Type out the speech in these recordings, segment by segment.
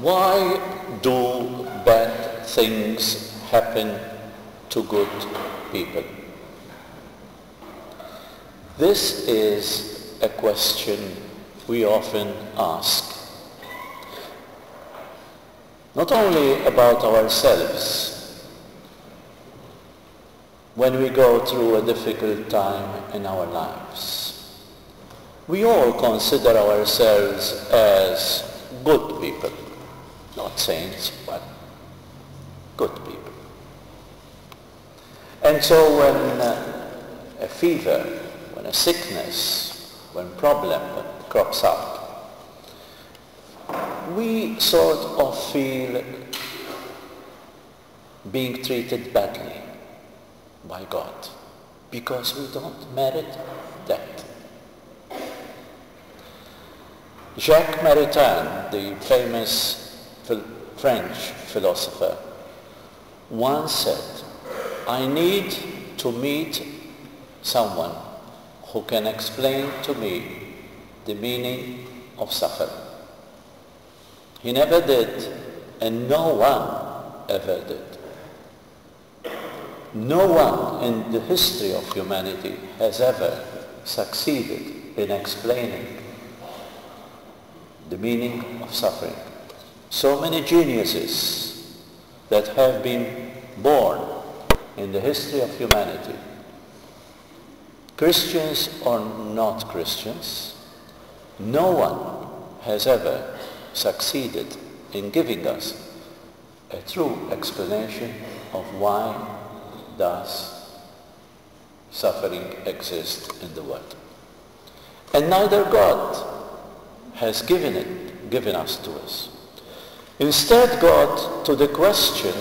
Why do bad things happen to good people? This is a question we often ask. Not only about ourselves, when we go through a difficult time in our lives. We all consider ourselves as good people. Not saints, but good people. And so when a fever, when a sickness, when problem crops up, we sort of feel being treated badly by God because we don't merit that. Jacques Maritain, the famous French philosopher, once said, I need to meet someone who can explain to me the meaning of suffering. He never did, and no one ever did. No one in the history of humanity has ever succeeded in explaining the meaning of suffering. So many geniuses that have been born in the history of humanity, Christians or not Christians, no one has ever succeeded in giving us a true explanation of why does suffering exist in the world. And neither God has given us to us. Instead, God, to the question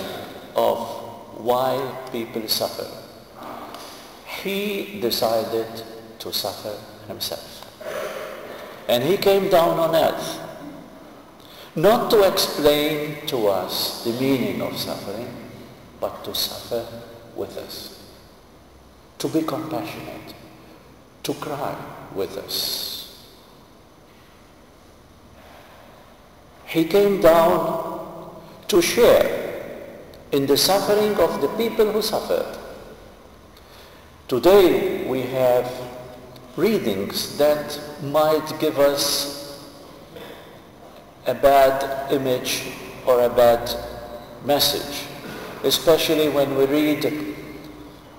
of why people suffer, he decided to suffer himself. And he came down on earth, not to explain to us the meaning of suffering, but to suffer with us, to be compassionate, to cry with us. He came down to share in the suffering of the people who suffered. Today we have readings that might give us a bad image or a bad message, especially when we read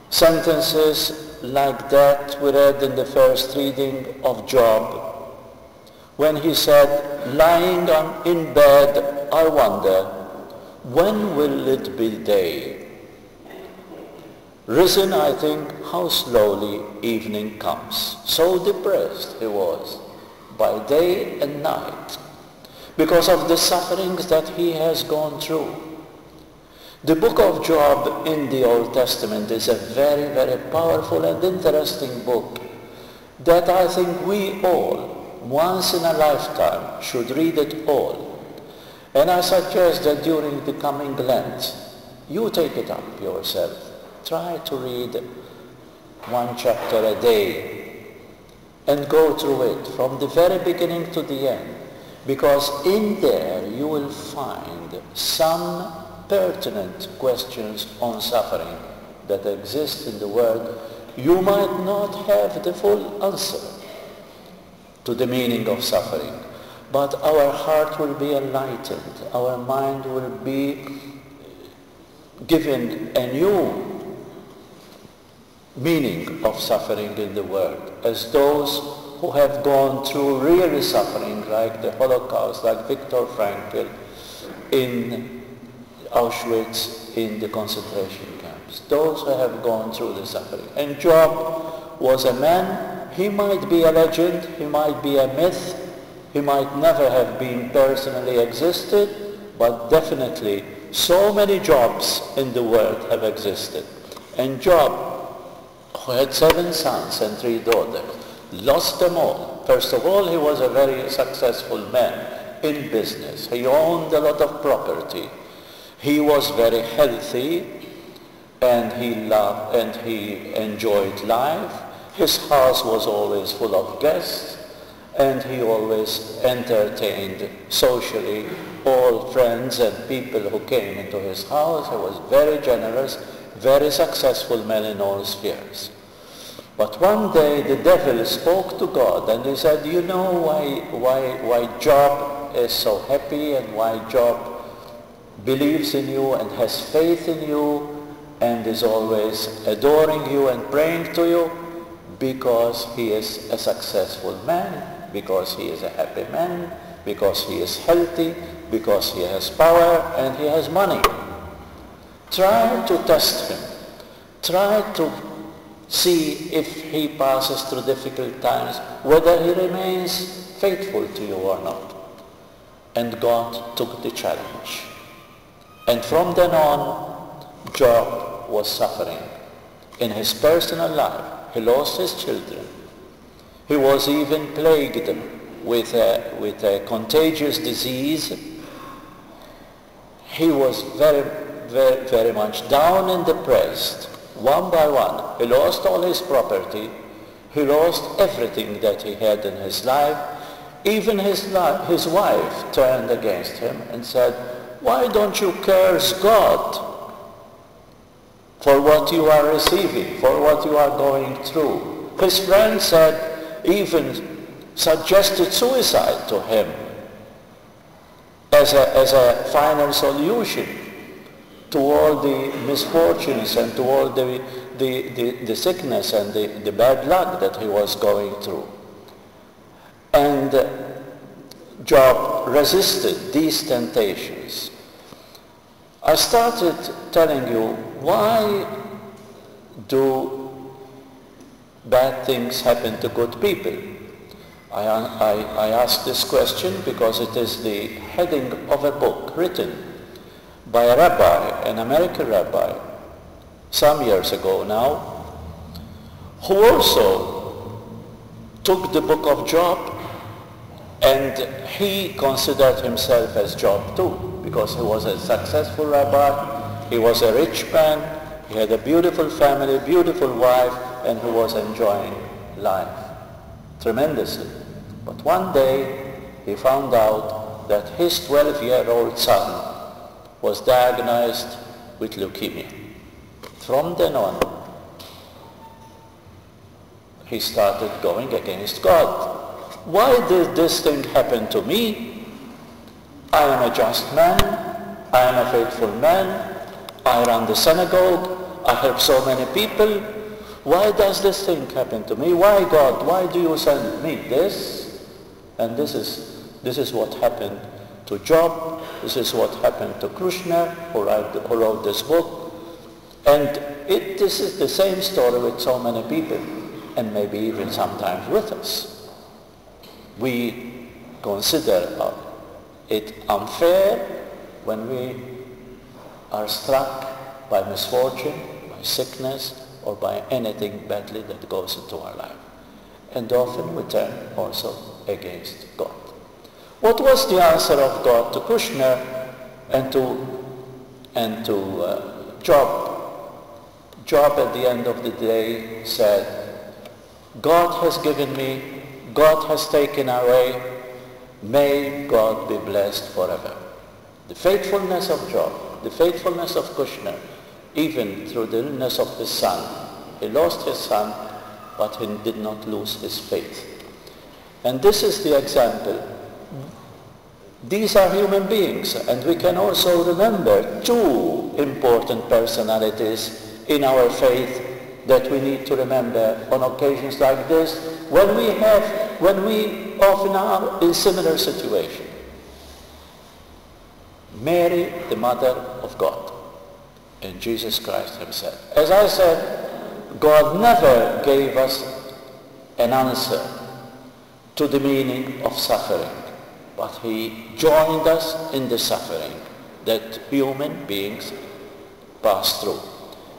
sentences like that we read in the first reading of Job, when he said, lying in bed, I wonder, when will it be day? Risen, I think, how slowly evening comes. So depressed he was by day and night because of the sufferings that he has gone through. The book of Job in the Old Testament is a very, very powerful and interesting book that I think we all, once in a lifetime, should read it all. And I suggest that during the coming Lent, you take it up yourself. Try to read one chapter a day and go through it from the very beginning to the end, because in there you will find some pertinent questions on suffering that exist in the world. You might not have the full answer to the meaning of suffering, but our heart will be enlightened, our mind will be given a new meaning of suffering in the world, as those who have gone through real suffering, like the Holocaust, like Viktor Frankl in Auschwitz, in the concentration camps, those who have gone through the suffering. And Job was a man, he might be a legend, he might be a myth, he might never have been personally existed, but definitely so many Jobs in the world have existed. And Job, who had 7 sons and 3 daughters, lost them all. First of all, he was a very successful man in business. He owned a lot of property. He was very healthy, and he loved and he enjoyed life. His house was always full of guests, And he always entertained socially all friends and people who came into his house. He was very generous, very successful man in all spheres. But one day the devil spoke to God and he said, you know why Job is so happy and why Job believes in you and has faith in you and is always adoring you and praying to you? Because he is a successful man, because he is a happy man, because he is healthy, because he has power and he has money. Try to test him. Try to see if he passes through difficult times, whether he remains faithful to you or not. And God took the challenge. And from then on, Job was suffering. In his personal life, he lost his children. He was even plagued with a contagious disease. He was very, very, very much down and depressed. One by one, he lost all his property. He lost everything that he had in his life. Even his wife turned against him and said, why don't you curse God for what you are receiving, for what you are going through? His friend said, even suggested suicide to him as a final solution to all the misfortunes and to all the sickness and the bad luck that he was going through. And Job resisted these temptations. I started telling you, why do bad things happen to good people? I asked this question because it is the heading of a book written by a rabbi, an American rabbi, some years ago now, who also took the book of Job, and he considered himself as Job too, because he was a successful rabbi, he was a rich man, he had a beautiful family, beautiful wife, and he was enjoying life tremendously. But one day he found out that his 12-year-old son was diagnosed with leukemia. From then on, he started going against God. Why did this thing happen to me? I am a just man, I am a faithful man, I run the synagogue, I help so many people. Why does this thing happen to me? Why, God, why do you send me this? And this is what happened to Job. This is what happened to Krishna, who wrote this book. And this is the same story with so many people, and maybe even sometimes with us. We consider it unfair when we are struck by misfortune, by sickness, or by anything badly that goes into our life. And often we turn also against God. What was the answer of God to Krishna and to Job? Job at the end of the day said, God has given me, God has taken away, may God be blessed forever. The faithfulness of Job, the faithfulness of Krishna, even through the illness of his son. He lost his son, but he did not lose his faith. And this is the example. These are human beings, and we can also remember two important personalities in our faith that we need to remember on occasions like this, when we often are in similar situation. Mary, the mother of God, and Jesus Christ himself. As I said, God never gave us an answer to the meaning of suffering, but he joined us in the suffering that human beings pass through.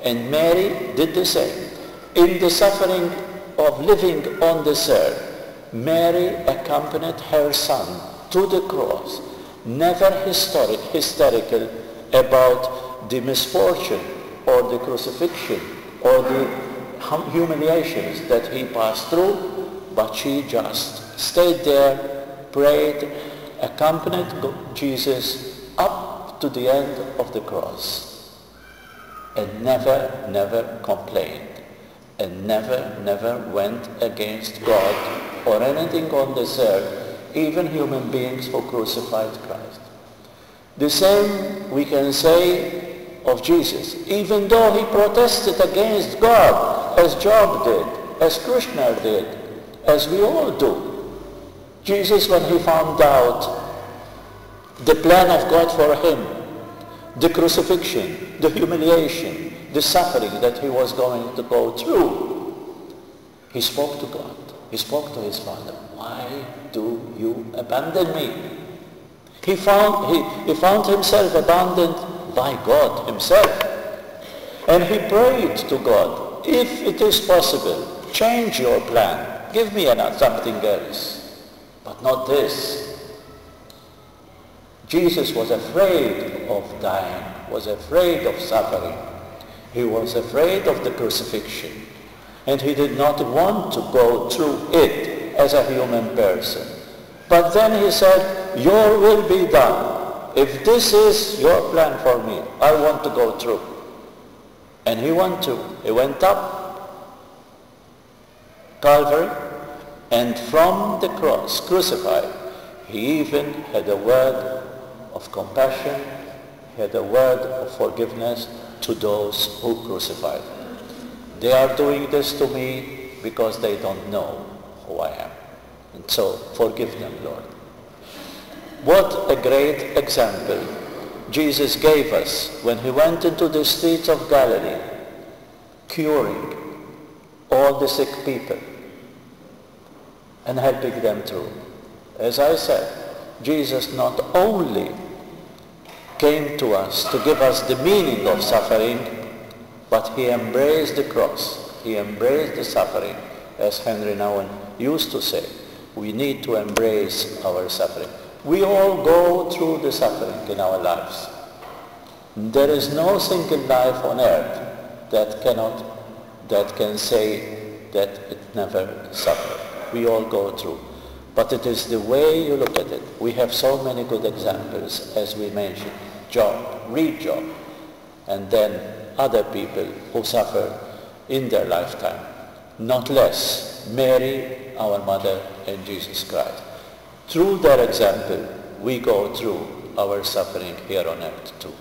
And Mary did the same. In the suffering of living on this earth, Mary accompanied her son to the cross, never hysterical about the misfortune or the crucifixion or the humiliations that he passed through, but she just stayed there, prayed, accompanied Jesus up to the end of the cross, and never complained, and never went against God or anything on this earth, even human beings who crucified Christ. The same we can say of Jesus. Even though he protested against God, as Job did, as Krishna did, as we all do. Jesus, when he found out the plan of God for him, the crucifixion, the humiliation, the suffering that he was going to go through, he spoke to God. He spoke to his Father. Why do you abandon me? He found himself abandoned by God himself. And he prayed to God, if it is possible, change your plan. Give me something else, but not this. Jesus was afraid of dying, was afraid of suffering. He was afraid of the crucifixion. And he did not want to go through it as a human person. But then he said, your will be done. If this is your plan for me, I want to go through. And he went through. He went up Calvary, and from the cross, crucified, he even had a word of compassion, he had a word of forgiveness to those who crucified him. They are doing this to me because they don't know who I am. And so, forgive them, Lord. What a great example Jesus gave us when he went into the streets of Galilee, curing all the sick people and helping them through. As I said, Jesus not only came to us to give us the meaning of suffering, but he embraced the cross. He embraced the suffering. As Henry Nouwen used to say, we need to embrace our suffering. We all go through the suffering in our lives. There is no single life on earth that can say that it never suffered. We all go through. But it is the way you look at it. We have so many good examples, as we mentioned. Job, read Job, and then other people who suffer in their lifetime. Not less, Mary, our mother, and Jesus Christ. Through their example, we go through our suffering here on earth too.